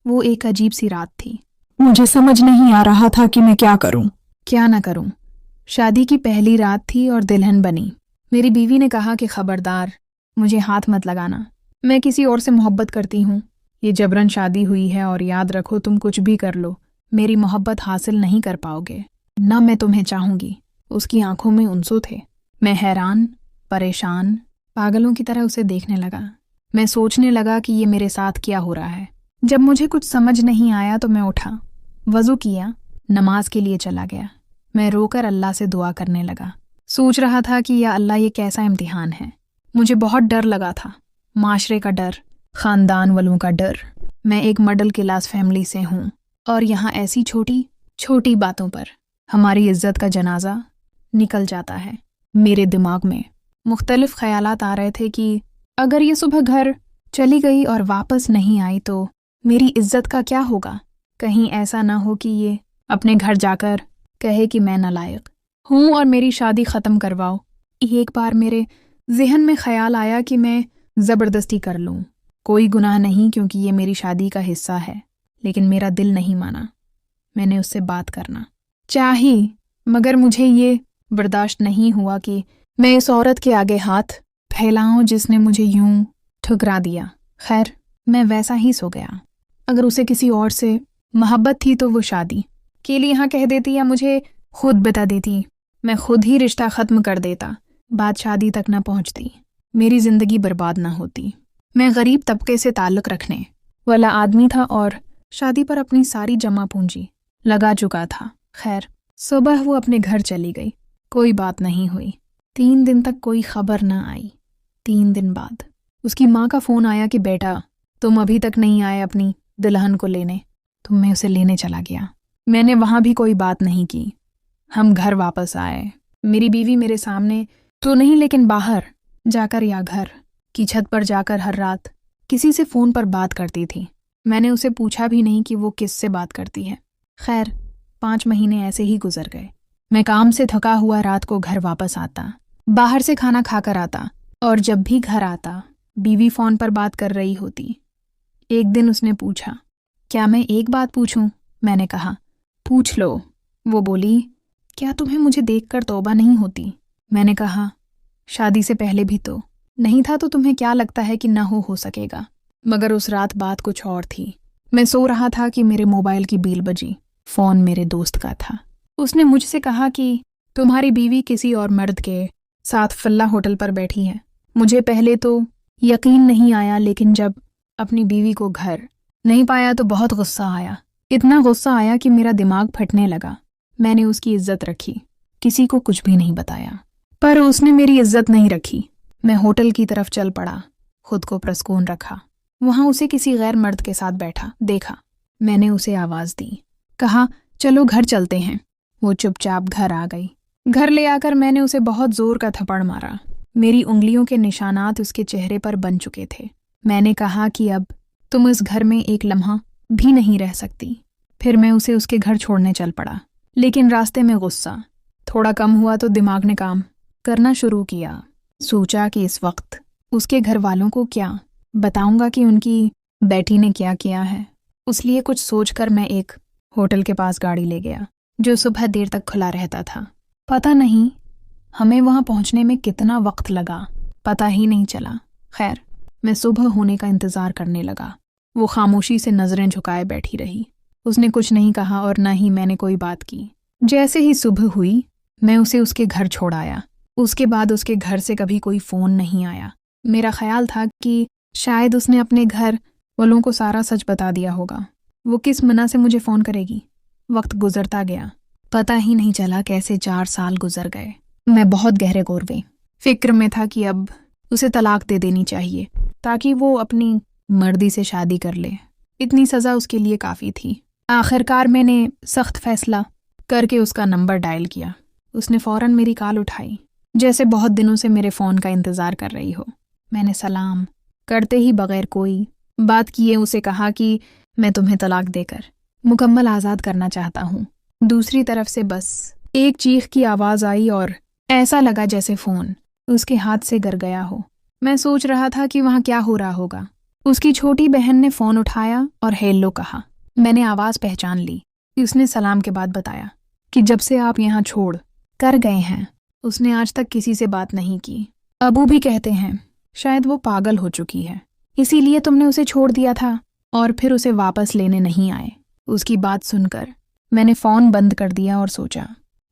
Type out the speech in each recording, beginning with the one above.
وہ ایک عجیب سی رات تھی۔ مجھے سمجھ نہیں آ رہا تھا کہ میں کیا کروں۔ کیا نہ کروں؟ شادی کی پہلی رات تھی اور دلہن بنی۔ میری بیوی نے کہا کہ خبردار، مجھے ہاتھ مت لگانا، میں کسی اور سے محبت کرتی ہوں، یہ جبرن شادی ہوئی ہے اور یاد رکھو تم کچھ بھی کر لو میری محبت حاصل نہیں کر پاؤ گے، نہ میں تمہیں چاہوں گی۔ اس کی آنکھوں میں آنسو تھے۔ میں حیران، پریشان، پاگلوں کی طرح اسے دیکھنے لگا۔ میں سوچنے لگا کہ یہ میرے ساتھ کیا ہو رہا ہے۔ جب مجھے کچھ سمجھ نہیں آیا تو میں اٹھا، وضو کیا، نماز کے لیے چلا گیا۔ میں رو کر اللہ سے دعا کرنے لگا، سوچ رہا تھا کہ یا اللہ یہ کیسا امتحان ہے۔ مجھے بہت ڈر لگا تھا، معاشرے کا ڈر، خاندان والوں کا ڈر۔ میں ایک مڈل کلاس فیملی سے ہوں اور یہاں ایسی چھوٹی چھوٹی باتوں پر ہماری عزت کا جنازہ نکل جاتا ہے۔ میرے دماغ میں مختلف خیالات آ رہے تھے کہ اگر یہ صبح گھر چلی گئی اور واپس نہیں آئی تو میری عزت کا کیا ہوگا؟ کہیں ایسا نہ ہو کہ یہ اپنے گھر جا کر کہے کہ میں نالائق ہوں اور میری شادی ختم کرواؤ۔ ایک بار میرے ذہن میں خیال آیا کہ میں زبردستی کر لوں، کوئی گناہ نہیں کیونکہ یہ میری شادی کا حصہ ہے، لیکن میرا دل نہیں مانا۔ میں نے اس سے بات کرنا چاہی، مگر مجھے یہ برداشت نہیں ہوا کہ میں اس عورت کے آگے ہاتھ پھیلاؤں جس نے مجھے یوں ٹھکرا دیا۔ خیر، میں ویسا ہی سو گیا۔ اگر اسے کسی اور سے محبت تھی تو وہ شادی کے لیے یہاں کہہ دیتی یا مجھے خود بتا دیتی، میں خود ہی رشتہ ختم کر دیتا، بات شادی تک نہ پہنچتی، میری زندگی برباد نہ ہوتی۔ میں غریب طبقے سے تعلق رکھنے والا آدمی تھا اور شادی پر اپنی ساری جمع پونجی لگا چکا تھا۔ خیر، صبح وہ اپنے گھر چلی گئی، کوئی بات نہیں ہوئی۔ 3 دن تک کوئی خبر نہ آئی۔ 3 دن بعد اس کی ماں کا فون آیا کہ بیٹا تم ابھی تک نہیں آئے اپنی دلہن کو لینے، تو میں اسے لینے چلا گیا۔ میں نے وہاں بھی کوئی بات نہیں کی۔ ہم گھر واپس آئے۔ میری بیوی میرے سامنے تو نہیں لیکن باہر جا کر یا گھر کی چھت پر جا کر ہر رات کسی سے فون پر بات کرتی تھی۔ میں نے اسے پوچھا بھی نہیں کہ وہ کس سے بات کرتی ہے۔ خیر، 5 مہینے ایسے ہی گزر گئے۔ میں کام سے تھکا ہوا رات کو گھر واپس آتا، باہر سے کھانا کھا کر آتا، اور جب بھی گھر آتا بیوی فون پر بات کر رہی ہوتی۔ ایک دن اس نے پوچھا، کیا میں ایک بات پوچھوں؟ میں نے کہا، پوچھ لو۔ وہ بولی، کیا تمہیں مجھے دیکھ کر توبہ نہیں ہوتی؟ میں نے کہا، شادی سے پہلے بھی تو نہیں تھا، تو تمہیں کیا لگتا ہے کہ نہ ہو سکے گا؟ مگر اس رات بات کچھ اور تھی۔ میں سو رہا تھا کہ میرے موبائل کی بیل بجی۔ فون میرے دوست کا تھا۔ اس نے مجھ سے کہا کہ تمہاری بیوی کسی اور مرد کے ساتھ فلاں ہوٹل پر بیٹھی ہے۔ مجھے پہلے تو یقین نہیں آیا، لیکن جب اپنی بیوی کو گھر نہیں پایا تو بہت غصہ آیا۔ اتنا غصہ آیا کہ میرا دماغ پھٹنے لگا۔ میں نے اس کی عزت رکھی، کسی کو کچھ بھی نہیں بتایا، پر اس نے میری عزت نہیں رکھی۔ میں ہوٹل کی طرف چل پڑا، خود کو پرسکون رکھا۔ وہاں اسے کسی غیر مرد کے ساتھ بیٹھا دیکھا۔ میں نے اسے آواز دی، کہا چلو گھر چلتے ہیں۔ وہ چپ چاپ گھر آ گئی۔ گھر لے آ کر میں نے اسے بہت زور کا تھپڑ مارا۔ میری انگلیوں کے نشانات اس کے چہرے پر بن چکے تھے۔ میں نے کہا کہ اب تم اس گھر میں ایک لمحہ بھی نہیں رہ سکتی۔ پھر میں اسے اس کے گھر چھوڑنے چل پڑا، لیکن راستے میں غصہ تھوڑا کم ہوا تو دماغ نے کام کرنا شروع کیا۔ سوچا کہ اس وقت اس کے گھر والوں کو کیا بتاؤں گا کہ ان کی بیٹی نے کیا کیا ہے۔ اس لیے کچھ سوچ کر میں ایک ہوٹل کے پاس گاڑی لے گیا جو صبح دیر تک کھلا رہتا تھا۔ پتہ نہیں ہمیں وہاں پہنچنے میں کتنا وقت لگا، پتہ ہی نہیں چلا۔ خیر، میں صبح ہونے کا انتظار کرنے لگا۔ وہ خاموشی سے نظریں جھکائے بیٹھی رہی۔ اس نے کچھ نہیں کہا اور نہ ہی میں نے کوئی بات کی۔ جیسے ہی صبح ہوئی میں اسے اس کے گھر چھوڑ آیا۔ اس کے بعد اس کے گھر سے کبھی کوئی فون نہیں آیا۔ میرا خیال تھا کہ شاید اس نے اپنے گھر والوں کو سارا سچ بتا دیا ہوگا۔ وہ کس منع سے مجھے فون کرے گی؟ وقت گزرتا گیا، پتہ ہی نہیں چلا کیسے 4 سال گزر گئے۔ میں بہت گہرے غورے فکر میں تھا کہ اب اسے طلاق دے دینی چاہیے تاکہ وہ اپنی مرضی سے شادی کر لے۔ اتنی سزا اس کے لیے کافی تھی۔ آخرکار میں نے سخت فیصلہ کر کے اس کا نمبر ڈائل کیا۔ اس نے فوراً میری کال اٹھائی، جیسے بہت دنوں سے میرے فون کا انتظار کر رہی ہو۔ میں نے سلام کرتے ہی بغیر کوئی بات کیے اسے کہا کہ میں تمہیں طلاق دے کر مکمل آزاد کرنا چاہتا ہوں۔ دوسری طرف سے بس ایک چیخ کی آواز آئی اور ایسا لگا جیسے فون اس کے ہاتھ سے گر گیا ہو۔ میں سوچ رہا تھا کہ وہاں کیا ہو رہا ہوگا۔ اس کی چھوٹی بہن نے فون اٹھایا اور ہیلو کہا۔ میں نے آواز پہچان لی۔ اس نے سلام کے بعد بتایا کہ جب سے آپ یہاں چھوڑ کر گئے ہیں اس نے آج تک کسی سے بات نہیں کی۔ ابو بھی کہتے ہیں شاید وہ پاگل ہو چکی ہے، اسی لیے تم نے اسے چھوڑ دیا تھا اور پھر اسے واپس لینے نہیں آئے۔ اس کی بات سن کر میں نے فون بند کر دیا اور سوچا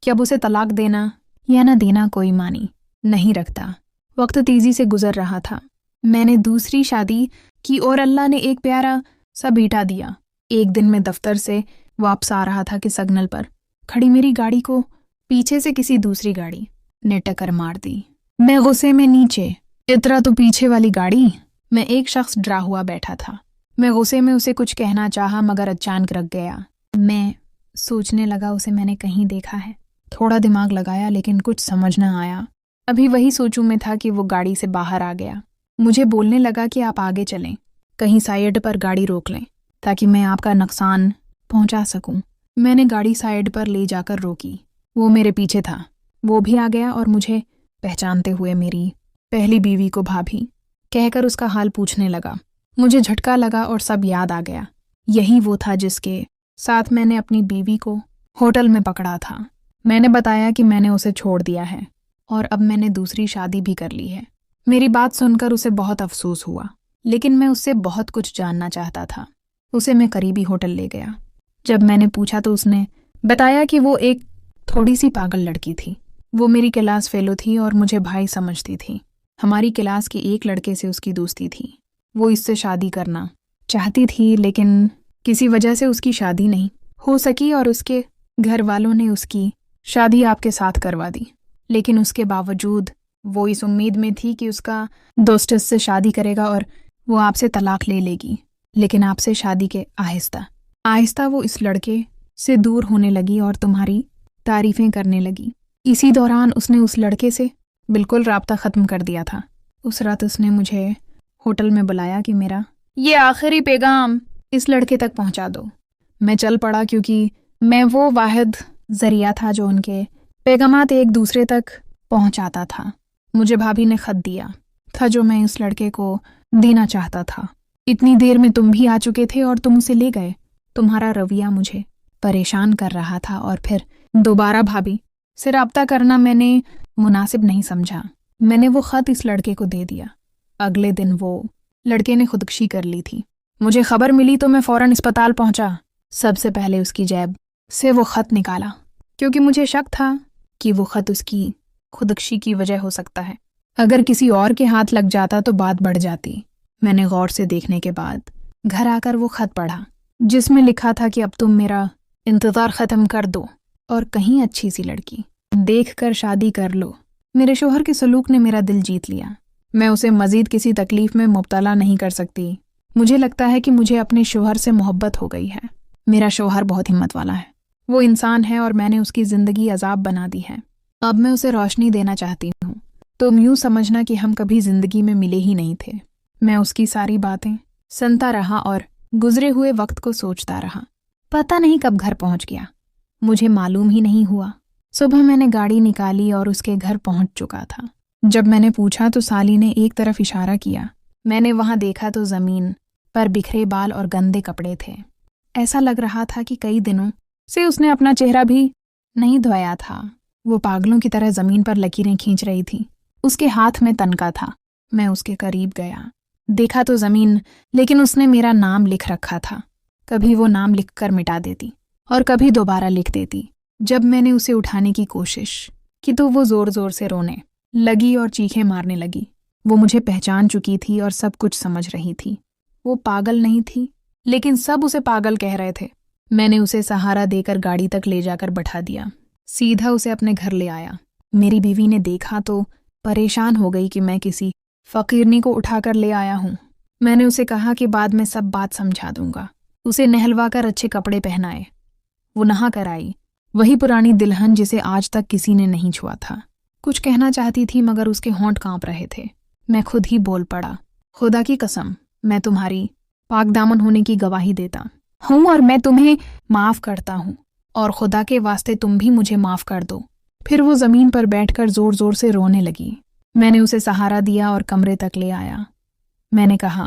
کہ اب اسے طلاق دینا یا نہ دینا کوئی معنی نہیں رکھتا۔ وقت تیزی سے گزر رہا تھا۔ میں نے دوسری شادی کی اور اللہ نے ایک پیارا سا بیٹا دیا۔ ایک دن میں دفتر سے واپس آ رہا تھا کہ سگنل پر کھڑی میری گاڑی کو پیچھے سے کسی دوسری گاڑی نے ٹکر مار دی۔ میں غصے میں نیچے اترا تو پیچھے والی گاڑی میں ایک شخص ڈرا ہوا بیٹھا تھا۔ میں غصے میں اسے کچھ کہنا چاہا مگر اچانک رک گیا۔ میں سوچنے لگا اسے میں نے کہیں دیکھا ہے۔ تھوڑا دماغ لگایا لیکن کچھ سمجھ نہ آیا۔ ابھی وہی سوچوں میں تھا کہ وہ گاڑی سے باہر آ گیا۔ مجھے بولنے لگا کہ آپ آگے چلیں، کہیں سائیڈ پر گاڑی روک لیں تاکہ میں آپ کا نقصان پہنچا سکوں۔ میں نے گاڑی سائیڈ پر لے جا کر روکی۔ وہ میرے پیچھے تھا۔ وہ بھی آ گیا اور مجھے پہچانتے ہوئے میری پہلی بیوی کو بھابھی کہہ کر اس کا حال پوچھنے لگا۔ مجھے جھٹکا لگا اور سب یاد آ گیا۔ یہی وہ تھا جس کے ساتھ میں نے اپنی بیوی کو ہوٹل میں پکڑا تھا۔ میں نے بتایا کہ میں نے اسے چھوڑ دیا ہے اور اب میں نے دوسری شادی بھی کر لی ہے۔ میری بات سن کر اسے بہت افسوس ہوا، لیکن میں اس سے بہت کچھ جاننا چاہتا تھا۔ اسے میں قریبی ہوٹل لے گیا۔ جب میں نے پوچھا تو اس نے بتایا کہ وہ ایک تھوڑی سی پاگل لڑکی تھی۔ وہ میری کلاس فیلو تھی اور مجھے بھائی سمجھتی تھی۔ ہماری کلاس کے ایک لڑکے سے اس کی دوستی تھی۔ وہ اس سے شادی کرنا چاہتی تھی لیکن کسی وجہ سے اس کی شادی نہیں ہو سکی اور اس کے گھر والوں نے اس کی شادی آپ کے ساتھ کروا دی۔ لیکن اس کے باوجود وہ اس امید میں تھی کہ اس کا دوست اس سے شادی کرے گا اور وہ آپ سے طلاق لے لے گی۔ لیکن آپ سے شادی کے آہستہ آہستہ وہ اس لڑکے سے دور ہونے لگی اور تمہاری تعریفیں کرنے لگی۔ اسی دوران اس نے اس لڑکے سے بالکل رابطہ ختم کر دیا تھا۔ اس رات اس نے مجھے ہوٹل میں بلایا کہ میرا یہ آخری پیغام اس لڑکے تک پہنچا دو۔ میں چل پڑا کیونکہ میں وہ واحد ذریعہ تھا جو ان کے پیغامات ایک دوسرے تک پہنچاتا تھا۔ مجھے بھابھی نے خط دیا تھا جو میں اس لڑکے کو دینا چاہتا تھا۔ اتنی دیر میں تم بھی آ چکے تھے اور تم اسے لے گئے۔ تمہارا رویہ مجھے پریشان کر رہا تھا اور پھر دوبارہ بھابھی سے رابطہ کرنا میں نے مناسب نہیں سمجھا۔ میں نے وہ خط اس لڑکے کو دے دیا۔ اگلے دن وہ لڑکے نے خودکشی کر لی تھی۔ مجھے خبر ملی تو میں فوراً اسپتال پہنچا۔ سب سے پہلے اس کی جیب سے وہ خط نکالا کیونکہ مجھے شک تھا کہ وہ خط اس کی خودکشی کی وجہ ہو سکتا ہے۔ اگر کسی اور کے ہاتھ لگ جاتا تو بات بڑھ جاتی۔ میں نے غور سے دیکھنے کے بعد گھر آ کر وہ خط پڑھا جس میں لکھا تھا کہ اب تم میرا انتظار ختم کر دو اور کہیں اچھی سی لڑکی دیکھ کر شادی کر لو۔ میرے شوہر کے سلوک نے میرا دل جیت لیا۔ میں اسے مزید کسی تکلیف میں مبتلا نہیں کر سکتی۔ مجھے لگتا ہے کہ مجھے اپنے شوہر سے محبت ہو گئی ہے۔ میرا شوہر بہت ہمت والا ہے۔ وہ انسان ہے اور میں نے اس کی زندگی عذاب بنا دی ہے۔ اب میں اسے روشنی دینا چاہتی ہوں۔ تم یوں سمجھنا کہ ہم کبھی زندگی میں ملے ہی نہیں تھے۔ میں اس کی ساری باتیں سنتا رہا اور گزرے ہوئے وقت کو سوچتا رہا۔ پتہ نہیں کب گھر پہنچ گیا، مجھے معلوم ہی نہیں ہوا۔ صبح میں نے گاڑی نکالی اور اس کے گھر پہنچ چکا تھا۔ جب میں نے پوچھا تو سالی نے ایک طرف اشارہ کیا۔ میں نے وہاں دیکھا تو زمین پر بکھرے بال اور گندے کپڑے تھے۔ ایسا لگ رہا تھا کہ کئی دنوں سے اس نے اپنا چہرہ بھی نہیں دھویا تھا۔ وہ پاگلوں کی طرح زمین پر لکیریں کھینچ رہی تھی۔ اس کے ہاتھ میں تنکا تھا۔ میں اس کے قریب گیا، دیکھا تو زمین، لیکن اس نے میرا نام لکھ رکھا تھا۔ کبھی وہ نام لکھ کر مٹا دیتی اور کبھی دوبارہ لکھ دیتی۔ جب میں نے اسے اٹھانے کی کوشش کی تو وہ زور زور سے رونے لگی اور چیخیں مارنے لگی۔ وہ مجھے پہچان چکی تھی اور سب کچھ سمجھ رہی تھی۔ وہ پاگل نہیں تھی، لیکن سب اسے پاگل کہہ رہے تھے۔ میں نے اسے سہارا دے کر گاڑی تک لے جا کر بٹھا دیا، سیدھا اسے اپنے گھر لے آیا۔ میری بیوی نے دیکھا تو پریشان ہو گئی کہ میں کسی فقیرنی کو اٹھا کر لے آیا ہوں۔ میں نے اسے کہا کہ بعد میں سب بات سمجھا دوں گا۔ اسے نہلوا کر اچھے کپڑے پہنائے۔ وہ نہا کر آئی، وہی پرانی دلہن جسے آج تک کسی نے نہیں چھوا تھا۔ کچھ کہنا چاہتی تھی مگر اس کے ہونٹ کانپ رہے تھے۔ میں خود ہی بول پڑا، خدا کی قسم میں تمہاری پاک دامن ہونے کی گواہی دیتا ہوں اور میں تمہیں معاف کرتا ہوں، اور خدا کے واسطے تم بھی مجھے معاف کر دو۔ پھر وہ زمین پر بیٹھ کر زور زور سے رونے لگی۔ میں نے اسے سہارا دیا اور کمرے تک لے آیا۔ میں نے کہا،